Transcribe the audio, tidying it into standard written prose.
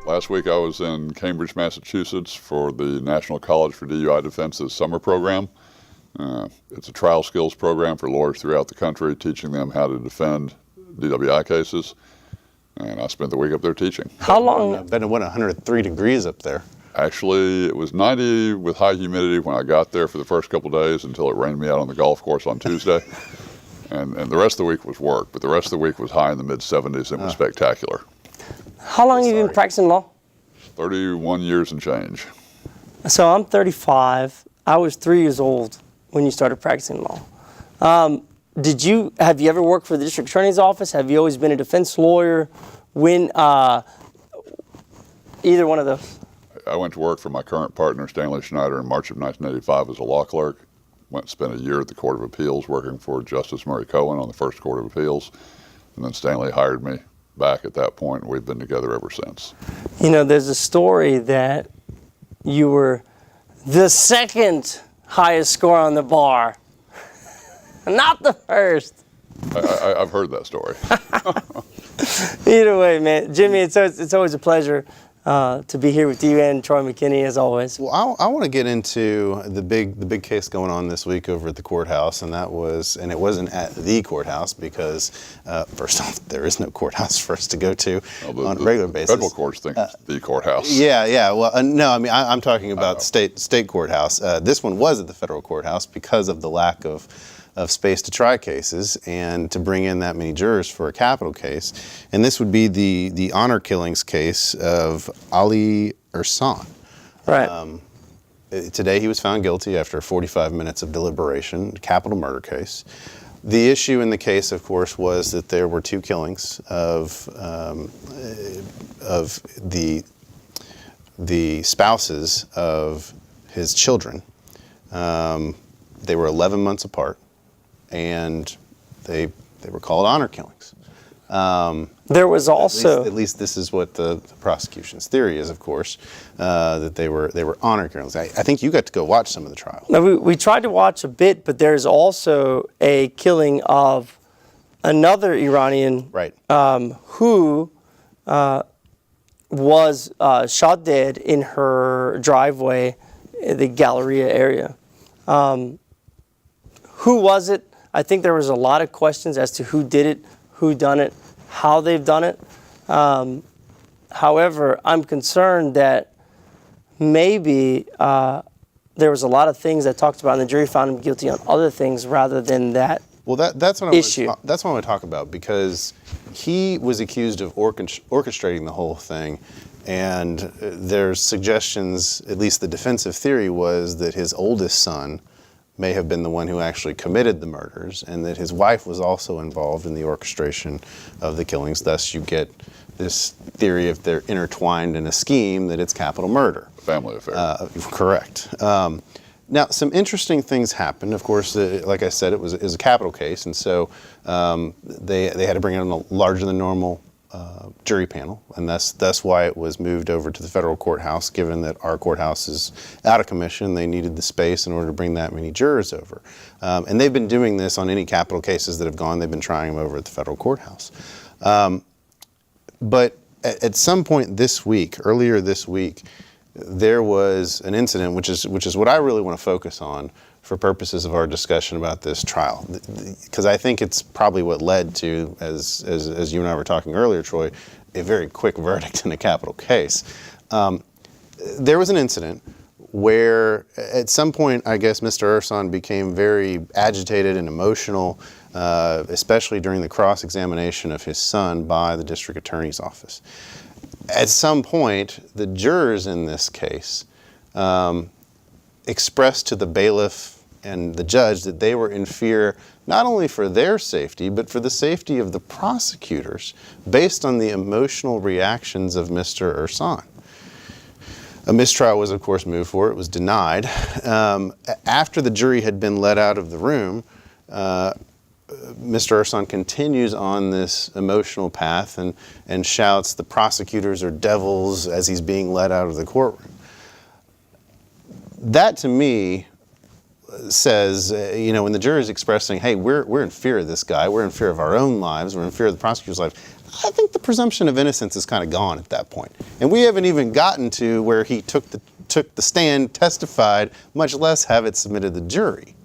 Last week I was in Cambridge, Massachusetts for the National College for DUI Defense's summer program. It's a trial skills program for lawyers throughout the country, teaching them how to defend DWI cases. And I spent the week up there teaching. How long? I bet it went 103 degrees up there. Actually, it was 90 with high humidity when I got there for the first couple of days until it rained me out on the golf course on Tuesday. And the rest of the week was work, but the rest of the week was high in the mid-70s and was spectacular. How long have you been practicing law? 31 years and change. So I'm 35. I was 3 years old when you started practicing law. Have you ever worked for the district attorney's office? Have you always been a defense lawyer? When either one of those? I went to work for my current partner, Stanley Schneider, in March of 1985 as a law clerk. Spent a year at the Court of Appeals working for Justice Murray Cohen on the First Court of Appeals. And then Stanley hired me back at that point, and we've been together ever since. You know, there's a story that you were the second highest score on the bar, not the first. I've heard that story. Either way, man. Jimmy, it's always a pleasure to be here with you and Troy McKinney, as always. Well, I want to get into the big case going on this week over at the courthouse, and it wasn't at the courthouse because, first off, there is no courthouse for us to go to on a regular basis. Federal courts think it's the courthouse. Yeah. Well, no, I mean, I'm talking about state courthouse. This one was at the federal courthouse because of the lack of space to try cases and to bring in that many jurors for a capital case. And this would be the honor killings case of Ali Ersan. Right. Today he was found guilty after 45 minutes of deliberation, capital murder case. The issue in the case, of course, was that there were two killings of the spouses of his children. They were 11 months apart, and they were called honor killings. There was also, at least this is what the prosecution's theory is, of course, that they were honor killings. I think you got to go watch some of the trial. No, we tried to watch a bit, but there's also a killing of another Iranian, Right. Who was shot dead in her driveway, the Galleria area. Who was it? I think there was a lot of questions as to who did it, who done it, how they've done it. However, I'm concerned that maybe there was a lot of things that talked about, and the jury found him guilty on other things rather than that. Well, that's what issue. That's what I want to talk about, because he was accused of orchestrating the whole thing, and there's suggestions, at least the defensive theory was that his oldest son may have been the one who actually committed the murders, and that his wife was also involved in the orchestration of the killings. Thus, you get this theory, if they're intertwined in a scheme, that it's capital murder. Family affair. Correct. Now, some interesting things happened. Of course, like I said, it was a capital case, and so they had to bring in a larger than normal jury panel, and that's why it was moved over to the federal courthouse. Given that our courthouse is out of commission, they needed the space in order to bring that many jurors over. And they've been doing this on any capital cases that have gone. They've been trying them over at the federal courthouse. But at some point this week, earlier this week, there was an incident, which is what I really want to focus on for purposes of our discussion about this trial, because I think it's probably what led to, as you and I were talking earlier, Troy, a very quick verdict in a capital case. There was an incident where at some point, I guess, Mr. Ersan became very agitated and emotional, especially during the cross-examination of his son by the district attorney's office. At some point, the jurors in this case expressed to the bailiff and the judge that they were in fear not only for their safety, but for the safety of the prosecutors based on the emotional reactions of Mr. Ersan. A mistrial was, of course, moved for. It was denied. After the jury had been let out of the room, Mr. Ersan continues on this emotional path and shouts, "The prosecutors are devils," as he's being let out of the courtroom. That, to me, says, when the jury is expressing, hey, we're in fear of this guy, we're in fear of our own lives, we're in fear of the prosecutor's life, I think the presumption of innocence is kind of gone at that point. And we haven't even gotten to where he took the stand, testified, much less have it submitted to the jury.